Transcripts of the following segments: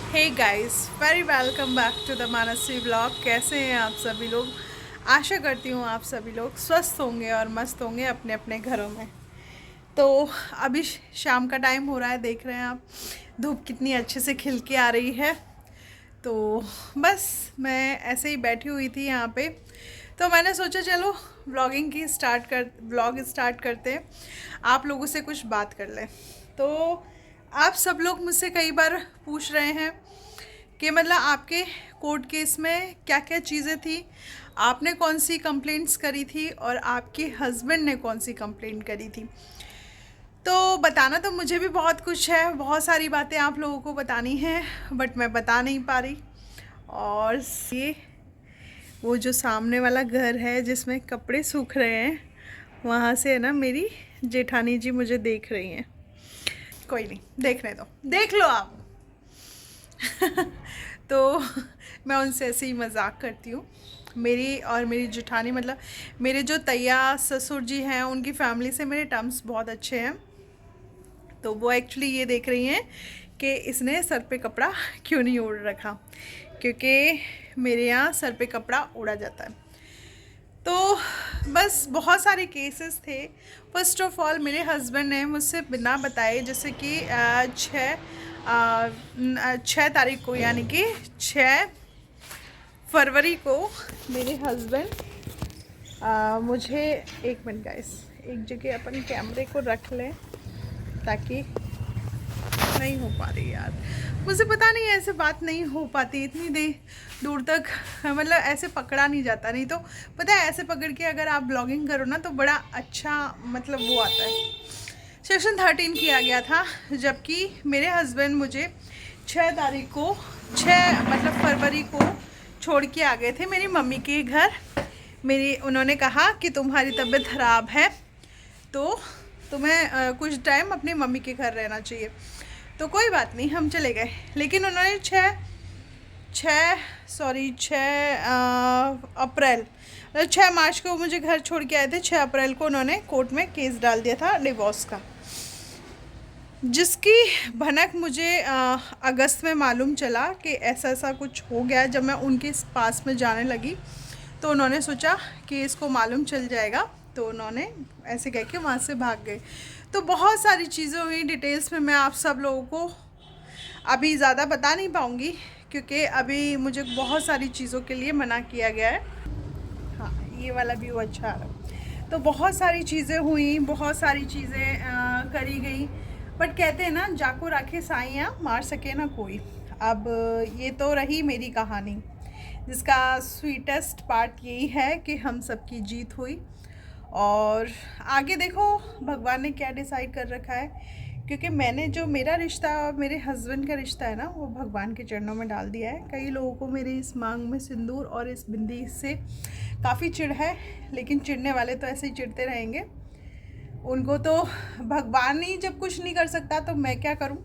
Hey guys, very welcome back to the Mansi blog. कैसे हैं आप सभी लोग? आशा करती हूँ आप सभी लोग स्वस्थ होंगे और मस्त होंगे अपने अपने घरों में। तो अभी शाम का टाइम हो रहा है, देख रहे हैं आप धूप कितनी अच्छे से खिल के आ रही है। तो बस मैं ऐसे ही बैठी हुई थी यहाँ पे, तो मैंने सोचा चलो व्लॉग स्टार्ट करते हैं, आप लोगों से कुछ बात कर लें। तो आप सब लोग मुझसे कई बार पूछ रहे हैं कि मतलब आपके कोर्ट केस में क्या क्या चीज़ें थी, आपने कौन सी कंप्लेंट्स करी थी और आपके हस्बैंड ने कौन सी कंप्लेंट करी थी। तो बताना तो मुझे भी बहुत कुछ है, बहुत सारी बातें आप लोगों को बतानी है, बट मैं बता नहीं पा रही। और ये वो जो सामने वाला घर है जिसमें कपड़े सूख रहे हैं, वहाँ से है ना मेरी जेठानी जी मुझे देख रही हैं। कोई नहीं, देखने दो, देख लो आप। तो मैं उनसे ऐसे ही मजाक करती हूँ। मेरी जेठानी मतलब मेरे जो तैया ससुर जी हैं, उनकी फैमिली से मेरे टर्म्स बहुत अच्छे हैं। तो वो एक्चुअली ये देख रही हैं कि इसने सर पे कपड़ा क्यों नहीं ओढ़ रखा, क्योंकि मेरे यहाँ सर पे कपड़ा ओढ़ा जाता है। तो बस बहुत सारे केसेस थे। फर्स्ट ऑफ ऑल मेरे हस्बैंड ने मुझसे बिना बताए, जैसे कि 6 तारीख को, यानी कि 6 फरवरी को मेरे हस्बैंड मुझे, एक मिनट गाइस, एक जगह अपन कैमरे को रख लें ताकि, नहीं हो पा रही यार, मुझे पता नहीं ऐसे बात नहीं हो पाती इतनी देर दूर तक, मतलब ऐसे पकड़ा नहीं जाता। नहीं तो पता है, ऐसे पकड़ के अगर आप ब्लॉगिंग करो ना तो बड़ा अच्छा मतलब वो आता है। सेक्शन 13 किया गया था, जबकि मेरे हस्बैंड मुझे 6 तारीख को, 6 फरवरी को छोड़ के आ गए थे मेरी मम्मी के घर। उन्होंने कहा कि तुम्हारी तबीयत ख़राब है तो तुम्हें कुछ टाइम अपनी मम्मी के घर रहना चाहिए। तो कोई बात नहीं, हम चले गए। लेकिन उन्होंने 6 अप्रैल, 6 मार्च को मुझे घर छोड़ के आए थे। 6 अप्रैल को उन्होंने कोर्ट में केस डाल दिया था डिवोर्स का, जिसकी भनक मुझे अगस्त में मालूम चला कि ऐसा ऐसा कुछ हो गया। जब मैं उनके पास में जाने लगी तो उन्होंने सोचा कि इसको मालूम चल जाएगा, तो उन्होंने ऐसे कह के वहाँ से भाग गए। तो बहुत सारी चीज़ें हुई, डिटेल्स में मैं आप सब लोगों को अभी ज़्यादा बता नहीं पाऊँगी, क्योंकि अभी मुझे बहुत सारी चीज़ों के लिए मना किया गया है। हाँ, ये वाला व्यू अच्छा आ रहा। तो बहुत सारी चीज़ें हुई, बहुत सारी चीज़ें करी गई, बट कहते हैं ना, जाको राखे साइयाँ मार सके ना कोई। अब ये तो रही मेरी कहानी, जिसका स्वीटेस्ट पार्ट यही है कि हम सबकी जीत हुई। और आगे देखो भगवान ने क्या डिसाइड कर रखा है, क्योंकि मैंने जो मेरा रिश्ता और मेरे हस्बैंड का रिश्ता है ना, वो भगवान के चरणों में डाल दिया है। कई लोगों को मेरी इस मांग में सिंदूर और इस बिंदी से काफ़ी चिढ़ है, लेकिन चिढ़ने वाले तो ऐसे ही चिढ़ते रहेंगे। उनको तो भगवान ही जब कुछ नहीं कर सकता तो मैं क्या करूं,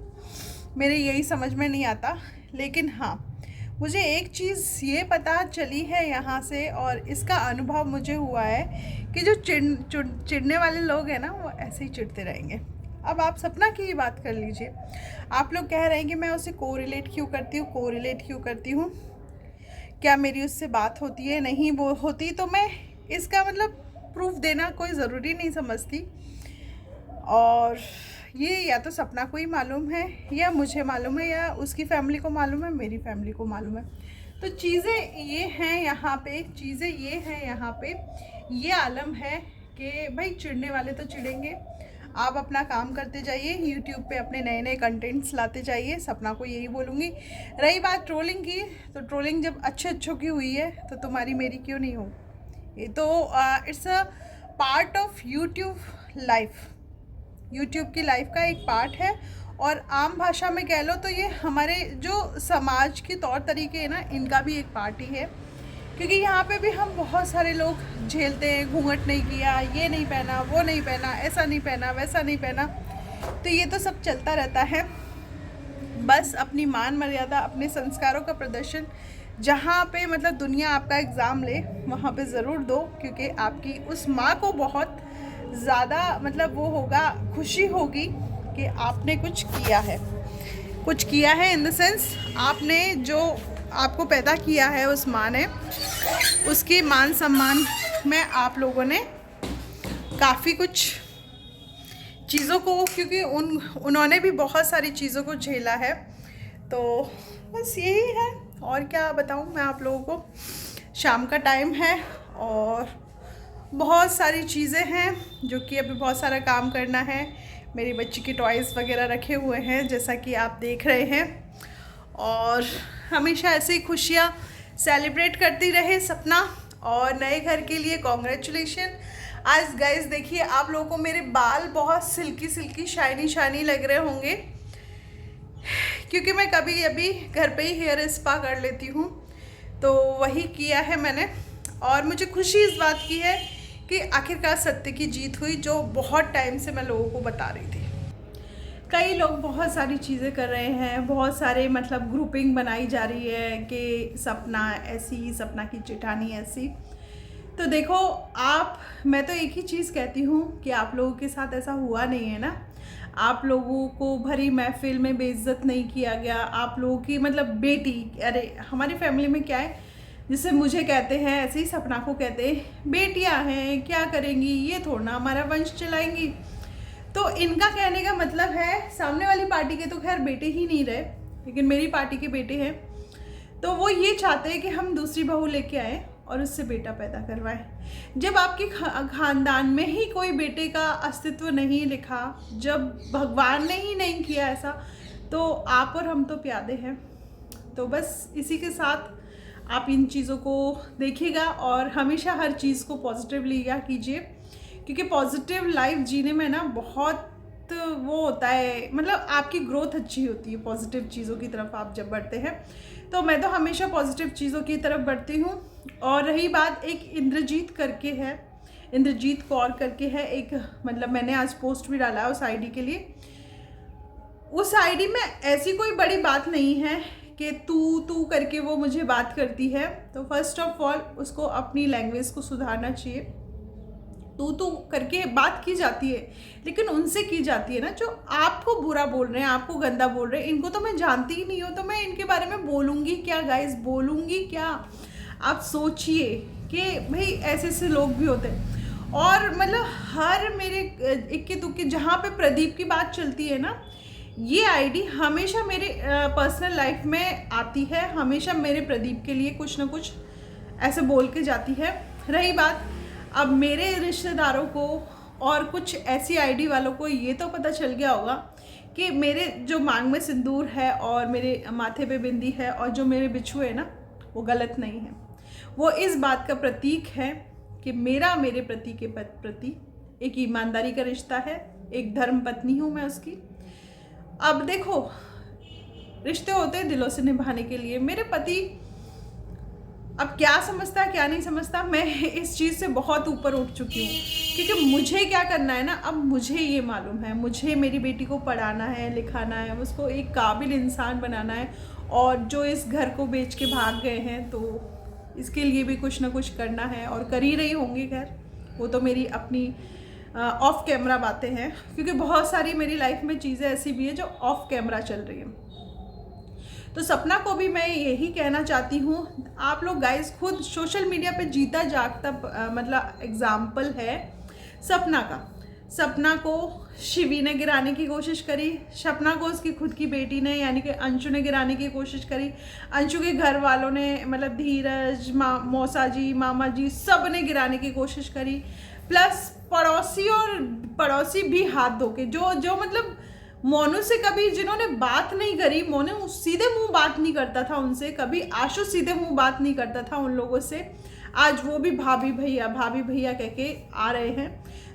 मेरे यही समझ में नहीं आता। लेकिन हाँ, मुझे एक चीज़ ये पता चली है यहाँ से, और इसका अनुभव मुझे हुआ है कि जो चिढ़ने वाले लोग हैं ना, वो ऐसे ही चिढ़ते रहेंगे। अब आप सपना की ही बात कर लीजिए। आप लोग कह रहे हैं कि मैं उसे कोरिलेट क्यों करती हूँ, क्या मेरी उससे बात होती है? नहीं वो होती तो मैं इसका मतलब प्रूफ देना कोई ज़रूरी नहीं समझती। और ये या तो सपना को ही मालूम है, या मुझे मालूम है, या उसकी फैमिली को मालूम है, मेरी फैमिली को मालूम है। तो चीज़ें ये हैं यहाँ पे, ये आलम है कि भाई चिढ़ने वाले तो चिढ़ेंगे। आप अपना काम करते जाइए, यूट्यूब पे अपने नए नए कंटेंट्स लाते जाइए। सपना को यही बोलूँगी। रही बात ट्रोलिंग की, तो ट्रोलिंग जब अच्छों की हुई है तो तुम्हारी मेरी क्यों नहीं हो? ये तो it's a part of YouTube की लाइफ का एक पार्ट है। और आम भाषा में कह लो तो ये हमारे जो समाज के तौर तरीके हैं ना, इनका भी एक पार्ट ही है। क्योंकि यहाँ पे भी हम बहुत सारे लोग झेलते हैं, घूंघट नहीं किया, ये नहीं पहना, वो नहीं पहना, ऐसा नहीं पहना, वैसा नहीं पहना, तो ये तो सब चलता रहता है। बस अपनी मान मर्यादा, अपने संस्कारों का प्रदर्शन जहाँ पे मतलब दुनिया आपका एग्ज़ाम ले, वहाँ पे ज़रूर दो, क्योंकि आपकी उस माँ को बहुत ज़्यादा मतलब वो होगा, खुशी होगी कि आपने कुछ किया है। कुछ किया है, इन द सेंस आपने जो आपको पैदा किया है उस माँ ने, उसके मान सम्मान में आप लोगों ने काफ़ी कुछ चीज़ों को, क्योंकि उन्होंने भी बहुत सारी चीज़ों को झेला है। तो बस यही है, और क्या बताऊँ मैं आप लोगों को। शाम का टाइम है और बहुत सारी चीज़ें हैं जो कि अभी बहुत सारा काम करना है। मेरी बच्ची के टॉयज़ वगैरह रखे हुए हैं जैसा कि आप देख रहे हैं, और हमेशा ऐसे ही खुशियाँ सेलिब्रेट करती रहे सपना। और नए घर के लिए कॉन्ग्रेचुलेशन। आज गाइस देखिए, आप लोगों को मेरे बाल बहुत सिल्की सिल्की शाइनी शाइनी लग रहे होंगे, क्योंकि मैं कभी अभी घर पे ही हेयर स्पा कर लेती हूँ, तो वही किया है मैंने। और मुझे खुशी इस बात की है कि आखिरकार सत्य की जीत हुई, जो बहुत टाइम से मैं लोगों को बता रही थी। कई लोग बहुत सारी चीज़ें कर रहे हैं, बहुत सारे मतलब ग्रुपिंग बनाई जा रही है कि सपना ऐसी, सपना की जेठानी ऐसी। तो देखो मैं तो एक ही चीज़ कहती हूँ कि आप लोगों के साथ ऐसा हुआ नहीं है ना। आप लोगों को भरी महफिल में बेइज्जत नहीं किया गया। आप लोगों की मतलब बेटी, अरे हमारी फैमिली में क्या है, जिसे मुझे कहते हैं ऐसे ही सपना को कहते हैं, बेटियां हैं क्या करेंगी, ये थोड़ा हमारा वंश चलाएंगी। तो इनका कहने का मतलब है, सामने वाली पार्टी के तो खैर बेटे ही नहीं रहे, लेकिन मेरी पार्टी के बेटे हैं, तो वो ये चाहते हैं कि हम दूसरी बहू लेके आए और उससे बेटा पैदा करवाएं। जब आपके खानदान में ही कोई बेटे का अस्तित्व नहीं लिखा, जब भगवान ने ही नहीं किया ऐसा, तो आप और हम तो प्यादे हैं। तो बस इसी के साथ आप इन चीज़ों को देखिएगा और हमेशा हर चीज़ को पॉजिटिव लिया कीजिए, क्योंकि पॉजिटिव लाइफ जीने में ना बहुत वो होता है, मतलब आपकी ग्रोथ अच्छी होती है पॉजिटिव चीज़ों की तरफ आप जब बढ़ते हैं। तो मैं तो हमेशा पॉजिटिव चीज़ों की तरफ बढ़ती हूँ। और रही बात, एक इंद्रजीत करके है, इंद्रजीत कौर करके है एक, मतलब मैंने आज पोस्ट भी डाला है उस आईडी के लिए। उस आईडी में ऐसी कोई बड़ी बात नहीं है कि तू करके वो मुझे बात करती है। तो फर्स्ट ऑफ ऑल उसको अपनी लैंग्वेज को सुधारना चाहिए। तू करके बात की जाती है, लेकिन उनसे की जाती है ना जो आपको बुरा बोल रहे हैं, आपको गंदा बोल रहे हैं। इनको तो मैं जानती ही नहीं हूँ, तो मैं इनके बारे में बोलूँगी क्या गाइस, बोलूँगी क्या? आप सोचिए कि भाई ऐसे ऐसे लोग भी होते हैं। और मतलब हर मेरे इक्के दुक्के जहाँ पे प्रदीप की बात चलती है ना, ये आईडी हमेशा मेरे पर्सनल लाइफ में आती है, हमेशा मेरे प्रदीप के लिए कुछ ना कुछ ऐसे बोल के जाती है। रही बात, अब मेरे रिश्तेदारों को और कुछ ऐसी आईडी वालों को ये तो पता चल गया होगा कि मेरे जो मांग में सिंदूर है और मेरे माथे पे बिंदी है और जो मेरे बिछुए है ना, वो गलत नहीं है। वो इस बात का प्रतीक है कि मेरा मेरे पति के प्रति एक ईमानदारी का रिश्ता है, एक धर्म पत्नी हूँ मैं उसकी। अब देखो, रिश्ते होते हैं दिलों से निभाने के लिए। मेरे पति अब क्या समझता क्या नहीं समझता, मैं इस चीज़ से बहुत ऊपर उठ चुकी हूँ, क्योंकि मुझे क्या करना है ना, अब मुझे ये मालूम है, मुझे मेरी बेटी को पढ़ाना है, लिखाना है, उसको एक काबिल इंसान बनाना है। और जो इस घर को बेच के भाग गए हैं, तो इसके लिए भी कुछ ना कुछ करना है, और कर ही रही होंगी। खैर वो तो मेरी अपनी ऑफ कैमरा बातें हैं, क्योंकि बहुत सारी मेरी लाइफ में चीज़ें ऐसी भी है जो ऑफ कैमरा चल रही हैं। तो सपना को भी मैं यही कहना चाहती हूँ, आप लोग गाइस खुद सोशल मीडिया पे जीता जागता मतलब एग्जाम्पल है सपना का। सपना को शिवी ने गिराने की कोशिश करी, सपना को उसकी खुद की बेटी ने यानी कि अंशु ने गिराने की कोशिश करी, अंशु के घर वालों ने मतलब धीरज, मौसा जी, मामा जी, सब ने गिराने की कोशिश करी। प्लस पड़ोसी भी हाथ धो के, जो मतलब मोनू से कभी जिन्होंने बात नहीं करी, मोनू सीधे मुंह बात नहीं करता था उनसे, कभी आशु सीधे मुंह बात नहीं करता था उन लोगों से, आज वो भी भाभी भैया कह के आ रहे हैं।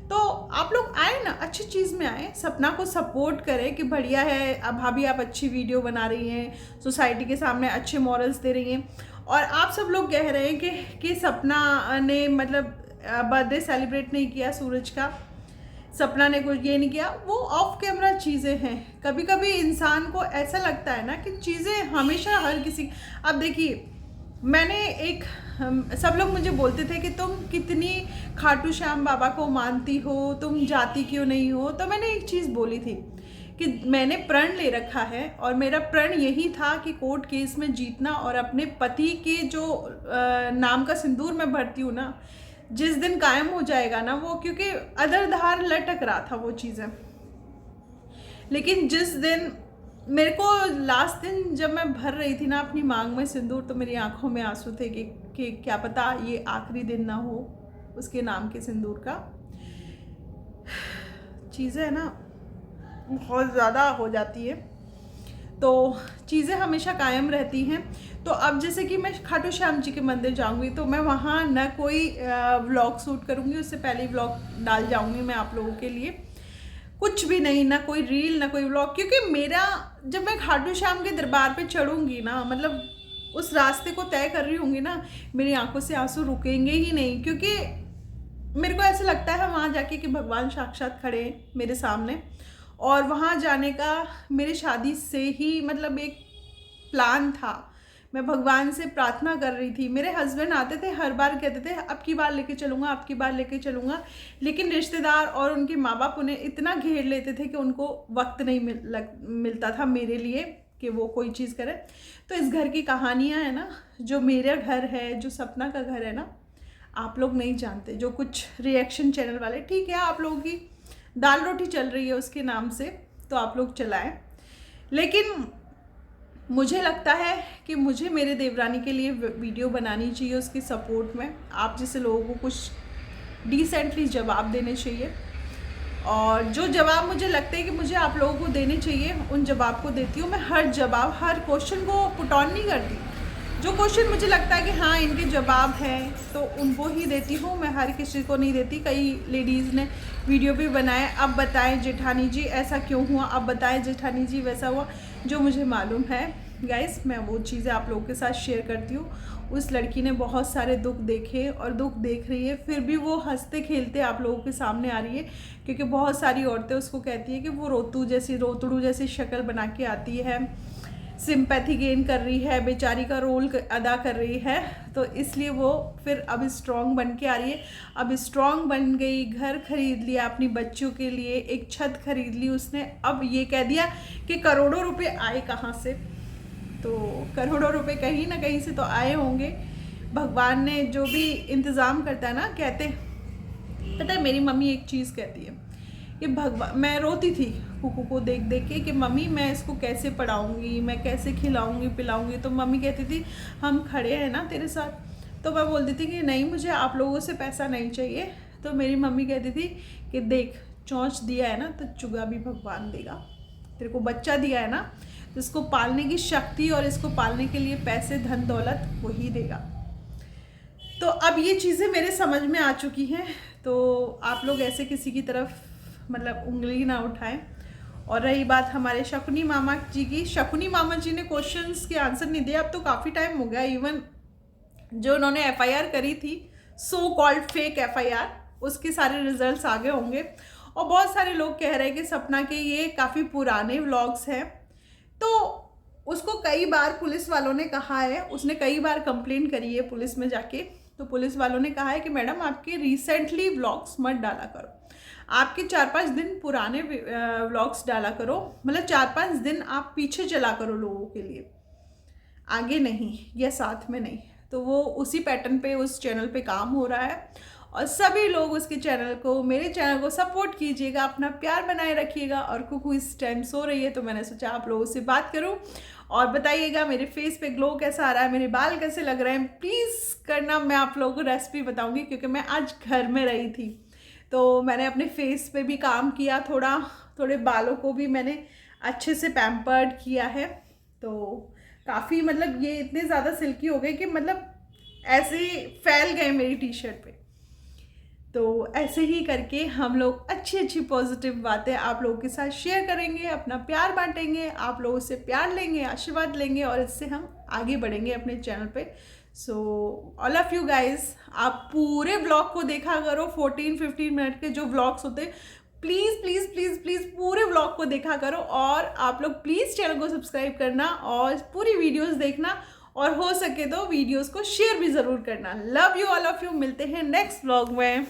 तो आप लोग आए ना, अच्छी चीज़ में आए, सपना को सपोर्ट करें कि बढ़िया है, अब भाभी आप अच्छी वीडियो बना रही हैं, सोसाइटी के सामने अच्छे मॉरल्स दे रही हैं। और आप सब लोग कह रहे हैं कि सपना ने मतलब बर्थडे सेलिब्रेट नहीं किया सूरज का, सपना ने कुछ ये नहीं किया, वो ऑफ कैमरा चीज़ें हैं। कभी कभी इंसान को ऐसा लगता है ना कि चीज़ें हमेशा हर किसी, अब देखिए मैंने एक सब लोग मुझे बोलते थे कि तुम कितनी खाटू श्याम बाबा को मानती हो, तुम जाती क्यों नहीं हो। तो मैंने एक चीज़ बोली थी कि मैंने प्रण ले रखा है और मेरा प्रण यही था कि कोर्ट केस में जीतना और अपने पति के जो नाम का सिंदूर मैं भरती हूँ ना, जिस दिन कायम हो जाएगा ना वो, क्योंकि अदरधार लटक रहा था वो चीज़ें। लेकिन जिस दिन मेरे को लास्ट दिन जब मैं भर रही थी ना अपनी मांग में सिंदूर, तो मेरी आंखों में आंसू थे कि क्या पता ये आखिरी दिन ना हो उसके नाम के सिंदूर का। चीज़ें ना बहुत ज़्यादा हो जाती है, तो चीज़ें हमेशा कायम रहती हैं। तो अब जैसे कि मैं खाटू श्याम जी के मंदिर जाऊंगी तो मैं वहाँ न कोई व्लॉग शूट करूँगी, उससे पहले ही व्लॉग डाल जाऊंगी मैं आप लोगों के लिए। कुछ भी नहीं, ना कोई रील ना कोई व्लॉग, क्योंकि मेरा जब मैं खाटू श्याम के दरबार पे चढ़ूंगी ना, मतलब उस रास्ते को तय कर रही होंगी ना, मेरी आंखों से आंसू रुकेंगे ही नहीं। क्योंकि मेरे को ऐसा लगता है वहाँ जाके कि भगवान साक्षात खड़े हैं मेरे सामने, और वहाँ जाने का मेरी शादी से ही मतलब एक प्लान था। मैं भगवान से प्रार्थना कर रही थी। मेरे हस्बैंड आते थे, हर बार कहते थे अब की बार लेके चलूँगा, अब की बार लेके चलूँगा, लेकिन रिश्तेदार और उनके माँ बाप उन्हें इतना घेर लेते थे कि उनको वक्त नहीं मिलता था मेरे लिए कि वो कोई चीज़ करे। तो इस घर की कहानियाँ हैं ना, जो मेरा घर है, जो सपना का घर है ना, आप लोग नहीं जानते। जो कुछ रिएक्शन चैनल वाले, ठीक है आप लोगों की दाल रोटी चल रही है उसके नाम से, तो आप लोग चलाएं, लेकिन मुझे लगता है कि मुझे मेरे देवरानी के लिए वीडियो बनानी चाहिए उसकी सपोर्ट में। आप जैसे लोगों को कुछ डिसेंटली जवाब देने चाहिए, और जो जवाब मुझे लगते हैं कि मुझे आप लोगों को देने चाहिए उन जवाब को देती हूँ मैं। हर जवाब, हर क्वेश्चन को पुट ऑन नहीं करती। जो क्वेश्चन मुझे लगता है कि हाँ इनके जवाब हैं तो उनको ही देती हूँ मैं, हर किसी को नहीं देती। कई लेडीज़ ने वीडियो भी बनाए, अब बताएं जेठानी जी ऐसा क्यों हुआ, अब बताएं जेठानी जी वैसा हुआ। जो मुझे मालूम है गाइस, मैं वो चीज़ें आप लोगों के साथ शेयर करती हूँ। उस लड़की ने बहुत सारे दुख देखे और दुख देख रही है, फिर भी वो हंसते खेलते आप लोगों के सामने आ रही है। क्योंकि बहुत सारी औरतें उसको कहती है कि वो रोतड़ू जैसी शक्ल बना के आती है, सिंपैथी गेन कर रही है, बेचारी का रोल अदा कर रही है, तो इसलिए वो फिर अब स्ट्रॉन्ग बन के आ रही है। अब स्ट्रॉन्ग बन गई, घर खरीद लिया अपनी बच्चों के लिए, एक छत खरीद ली उसने। अब ये कह दिया कि करोड़ों रुपए आए कहाँ से, तो करोड़ों रुपए कहीं ना कहीं से तो आए होंगे। भगवान ने जो भी इंतज़ाम करता है ना, कहते पता है मेरी मम्मी एक चीज़ कहती है कि भगवान, मैं रोती थी कुकू को देख देख के कि मम्मी मैं इसको कैसे पढ़ाऊँगी, मैं कैसे खिलाऊँगी पिलाऊँगी। तो मम्मी कहती थी हम खड़े हैं ना तेरे साथ। तो मैं बोलती थी कि नहीं मुझे आप लोगों से पैसा नहीं चाहिए। तो मेरी मम्मी कहती थी कि देख चोंच दिया है ना तो चुगा भी भगवान देगा, तेरे को बच्चा दिया है ना तो इसको पालने की शक्ति और इसको पालने के लिए पैसे धन दौलत वही देगा। तो अब ये चीज़ें मेरे समझ में आ चुकी हैं। तो आप लोग ऐसे किसी की तरफ मतलब उंगली ना उठाएं। और रही बात हमारे शकुनी मामा जी की, शकुनी मामा जी ने क्वेश्चंस के आंसर नहीं दिए। अब तो काफ़ी टाइम हो गया, इवन जो उन्होंने एफआईआर करी थी, सो कॉल्ड फेक एफआईआर, उसके सारे रिजल्ट्स आ गए होंगे। और बहुत सारे लोग कह रहे हैं कि सपना के ये काफ़ी पुराने व्लॉग्स हैं। तो उसको कई बार पुलिस वालों ने कहा है, उसने कई बार कंप्लेंट करी है पुलिस में जाके, तो पुलिस वालों ने कहा है कि मैडम आपके रिसेंटली व्लॉग्स मत डाला करो, आपके 4-5 दिन पुराने व्लॉग्स डाला करो, मतलब 4-5 दिन आप पीछे चला करो लोगों के लिए, आगे नहीं या साथ में नहीं। तो वो उसी पैटर्न पे उस चैनल पे काम हो रहा है। और सभी लोग उसके चैनल को, मेरे चैनल को सपोर्ट कीजिएगा, अपना प्यार बनाए रखिएगा। और कुकू इस टाइम सो रही है तो मैंने सोचा आप लोगों से बात करूं और बताइएगा मेरे फेस पे ग्लो कैसा आ रहा है, मेरे बाल कैसे लग रहे हैं। प्लीज़ करना, मैं आप लोगों को रेसिपी बताऊंगी क्योंकि मैं आज घर में रही थी तो मैंने अपने फेस पे भी काम किया, थोड़े बालों को भी मैंने अच्छे से पैम्पर्ड किया है। तो काफ़ी मतलब ये इतने ज़्यादा सिल्की हो गए कि मतलब ऐसे ही फैल गए मेरी टी शर्ट पे। तो ऐसे ही करके हम लोग अच्छी अच्छी पॉजिटिव बातें आप लोगों के साथ शेयर करेंगे, अपना प्यार बांटेंगे, आप लोगों से प्यार लेंगे, आशीर्वाद लेंगे और इससे हम आगे बढ़ेंगे अपने चैनल पे। So all of you guys, आप पूरे व्लॉग को देखा करो, 14-15 मिनट के जो व्लॉग्स होते हैं, प्लीज़ प्लीज़ प्लीज़ प्लीज़ पूरे व्लॉग को देखा करो। और आप लोग प्लीज़ चैनल को सब्सक्राइब करना और पूरी वीडियोस देखना, और हो सके तो वीडियोस को शेयर भी ज़रूर करना। Love you all of you, मिलते हैं नेक्स्ट व्लॉग में।